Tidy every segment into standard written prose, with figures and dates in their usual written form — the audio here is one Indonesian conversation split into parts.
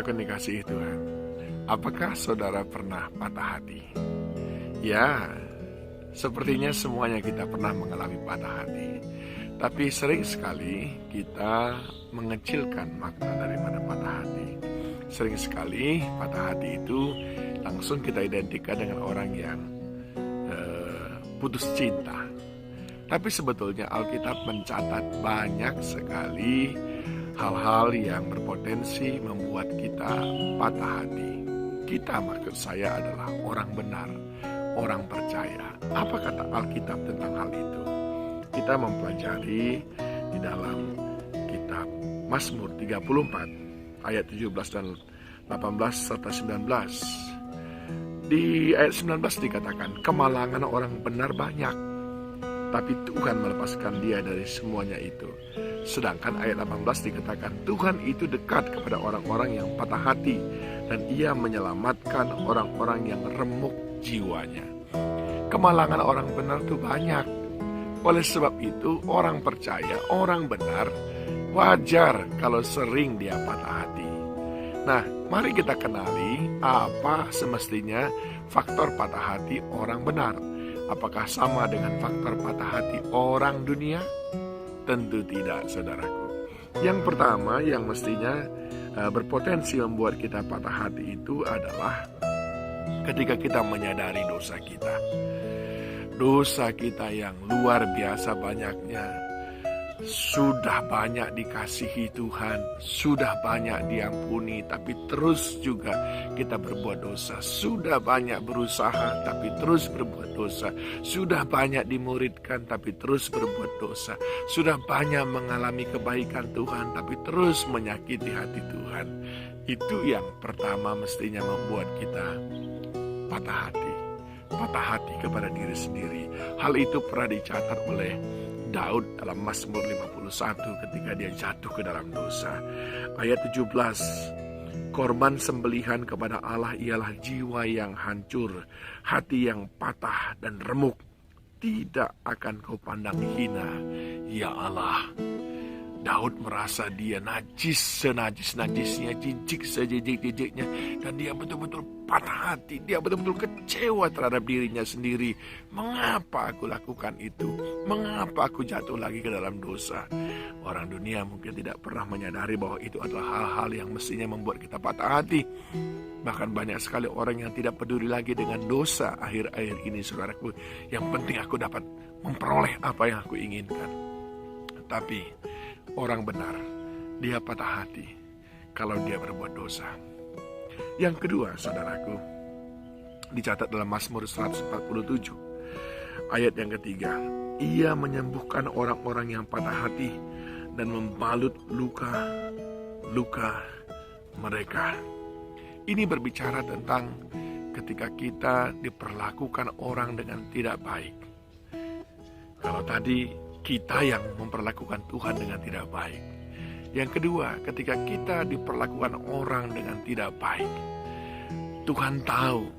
Saudaraku dikasihi Tuhan, apakah saudara pernah patah hati? Ya, sepertinya semuanya kita pernah mengalami patah hati. Tapi sering sekali kita mengecilkan makna daripada patah hati. Sering sekali patah hati itu langsung kita identikan dengan orang yang putus cinta. Tapi sebetulnya Alkitab mencatat banyak sekali hal-hal yang berpotensi membuat kita patah hati. Kita, maksud saya, adalah orang benar, orang percaya. Apa kata Alkitab tentang hal itu? Kita mempelajari di dalam kitab Mazmur 34 ayat 17 dan 18 serta 19. Di ayat 19 dikatakan, kemalangan orang benar banyak, tapi Tuhan melepaskan dia dari semuanya itu. Sedangkan ayat 18 dikatakan, Tuhan itu dekat kepada orang-orang yang patah hati, dan ia menyelamatkan orang-orang yang remuk jiwanya. Kemalangan orang benar itu banyak. Oleh sebab itu, orang percaya, orang benar, wajar kalau sering dia patah hati. Nah, mari kita kenali apa semestinya faktor patah hati orang benar. Apakah sama dengan faktor patah hati orang dunia? Tentu tidak, saudaraku. Yang pertama yang mestinya berpotensi membuat kita patah hati itu adalah ketika kita menyadari dosa kita. Dosa kita yang luar biasa banyaknya. Sudah banyak dikasihi Tuhan, sudah banyak diampuni, tapi terus juga kita berbuat dosa. Sudah banyak berusaha, tapi terus berbuat dosa. Sudah banyak dimuridkan, tapi terus berbuat dosa. Sudah banyak mengalami kebaikan Tuhan, tapi terus menyakiti hati Tuhan. Itu yang pertama mestinya membuat kita patah hati. Patah hati kepada diri sendiri. Hal itu pernah dicatat oleh Daud dalam Mazmur 51 ketika dia jatuh ke dalam dosa. Ayat 17, korban sembelihan kepada Allah ialah jiwa yang hancur, hati yang patah dan remuk. Tidak akan kau pandang hina, ya Allah. Daud merasa dia najis senajis-najisnya, jijik sejijik-jijiknya, dan dia betul-betul patah hati. Dia betul-betul kecewa terhadap dirinya sendiri. Mengapa aku lakukan itu? Mengapa aku jatuh lagi ke dalam dosa? Orang dunia mungkin tidak pernah menyadari bahwa itu adalah hal-hal yang mestinya membuat kita patah hati. Bahkan banyak sekali orang yang tidak peduli lagi dengan dosa akhir-akhir ini, saudaraku. Yang penting aku dapat memperoleh apa yang aku inginkan. Tapi orang benar, dia patah hati kalau dia berbuat dosa. Yang kedua, saudaraku, dicatat dalam Mazmur 147 ayat yang ketiga, ia menyembuhkan orang-orang yang patah hati dan membalut luka-luka mereka. Ini berbicara tentang ketika kita diperlakukan orang dengan tidak baik. Kalau tadi kita yang memperlakukan Tuhan dengan tidak baik. Yang kedua, ketika kita diperlakukan orang dengan tidak baik, Tuhan tahu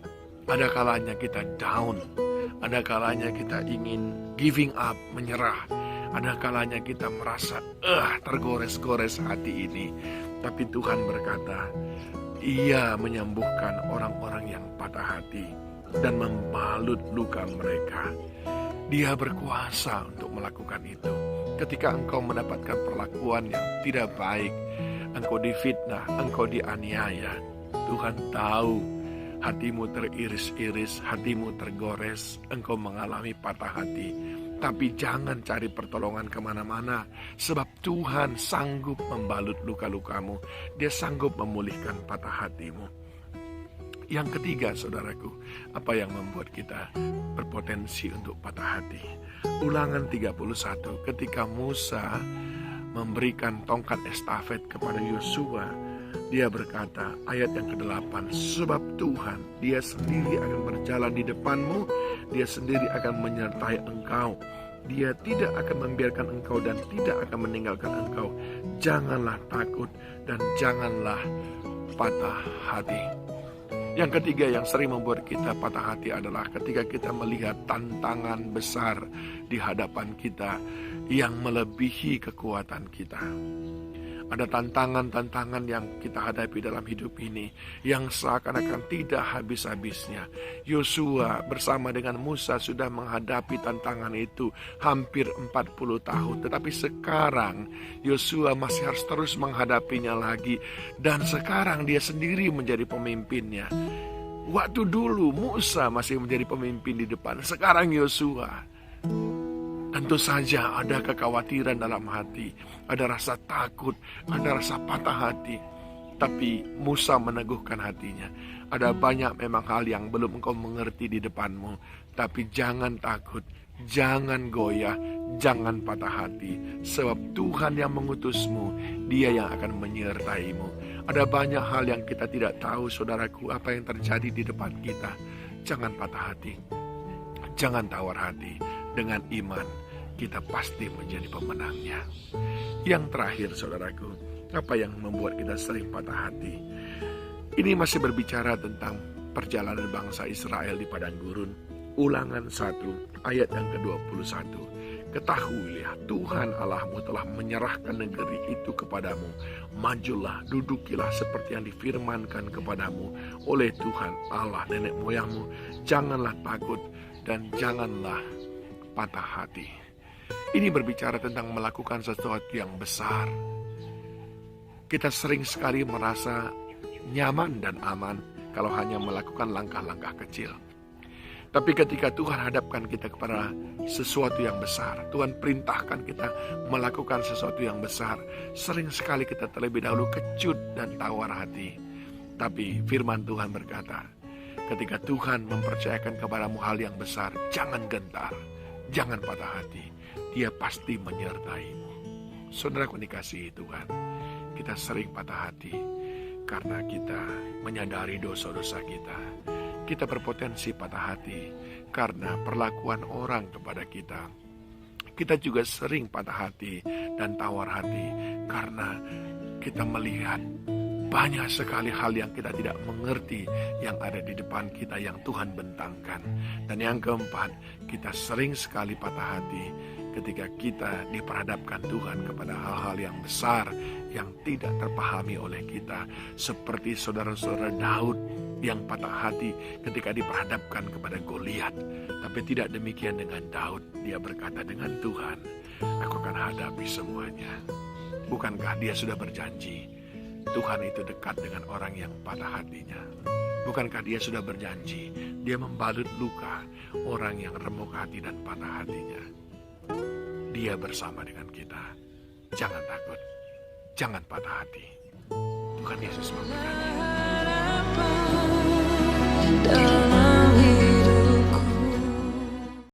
ada kalanya kita down, ada kalanya kita ingin giving up, menyerah, ada kalanya kita merasa tergores-gores hati ini. Tapi Tuhan berkata, ia menyembuhkan orang-orang yang patah hati dan membalut luka mereka. Dia berkuasa untuk melakukan itu. Ketika engkau mendapatkan perlakuan yang tidak baik, engkau difitnah, engkau dianiaya, Tuhan tahu hatimu teriris-iris, hatimu tergores, engkau mengalami patah hati. Tapi jangan cari pertolongan kemana-mana, sebab Tuhan sanggup membalut luka-lukamu. Dia sanggup memulihkan patah hatimu. Yang ketiga, saudaraku, apa yang membuat kita berpotensi untuk patah hati? Ulangan 31, ketika Musa memberikan tongkat estafet kepada Yosua, dia berkata, ayat yang ke-8, sebab Tuhan, dia sendiri akan berjalan di depanmu, dia sendiri akan menyertai engkau. Dia tidak akan membiarkan engkau dan tidak akan meninggalkan engkau. Janganlah takut dan janganlah patah hati. Yang ketiga yang sering membuat kita patah hati adalah ketika kita melihat tantangan besar di hadapan kita yang melebihi kekuatan kita. Ada tantangan-tantangan yang kita hadapi dalam hidup ini yang seakan-akan tidak habis-habisnya. Yosua bersama dengan Musa sudah menghadapi tantangan itu hampir 40 tahun. Tetapi sekarang Yosua masih harus terus menghadapinya lagi. Dan sekarang dia sendiri menjadi pemimpinnya. Waktu dulu Musa masih menjadi pemimpin di depan. Sekarang Yosua. Tentu saja ada kekhawatiran dalam hati, ada rasa takut, ada rasa patah hati. Tapi Musa meneguhkan hatinya. Ada banyak memang hal yang belum engkau mengerti di depanmu. Tapi jangan takut, jangan goyah, jangan patah hati. Sebab Tuhan yang mengutusmu, Dia yang akan menyertaimu. Ada banyak hal yang kita tidak tahu, saudaraku, apa yang terjadi di depan kita. Jangan patah hati, jangan tawar hati. Dengan iman, kita pasti menjadi pemenangnya. Yang terakhir, saudaraku, apa yang membuat kita sering patah hati? Ini masih berbicara tentang perjalanan bangsa Israel di padang gurun. Ulangan 1 ayat yang ke-21. Ketahuilah, Tuhan Allahmu telah menyerahkan negeri itu kepadamu. Majulah, dudukilah seperti yang difirmankan kepadamu oleh Tuhan Allah nenek moyangmu. Janganlah takut dan janganlah patah hati. Ini berbicara tentang melakukan sesuatu yang besar. Kita sering sekali merasa nyaman dan aman kalau hanya melakukan langkah-langkah kecil. Tapi ketika Tuhan hadapkan kita kepada sesuatu yang besar, Tuhan perintahkan kita melakukan sesuatu yang besar, sering sekali kita terlebih dahulu kecut dan tawar hati. Tapi firman Tuhan berkata, ketika Tuhan mempercayakan kepadamu hal yang besar, jangan gentar, jangan patah hati. Dia pasti menyertaimu. Saudaraku dikasihi Tuhan, kita sering patah hati karena kita menyadari dosa-dosa kita. Kita berpotensi patah hati karena perlakuan orang kepada kita. Kita juga sering patah hati dan tawar hati karena kita melihat banyak sekali hal yang kita tidak mengerti yang ada di depan kita yang Tuhan bentangkan. Dan yang keempat, kita sering sekali patah hati ketika kita diperhadapkan Tuhan kepada hal-hal yang besar yang tidak terpahami oleh kita. Seperti saudara-saudara Daud yang patah hati ketika diperhadapkan kepada Goliat. Tapi tidak demikian dengan Daud. Dia berkata, dengan Tuhan aku akan hadapi semuanya. Bukankah dia sudah berjanji Tuhan itu dekat dengan orang yang patah hatinya? Bukankah dia sudah berjanji dia membalut luka orang yang remuk hati dan patah hatinya? Dia bersama dengan kita. Jangan takut, jangan patah hati. Tuhan Yesus memberkati.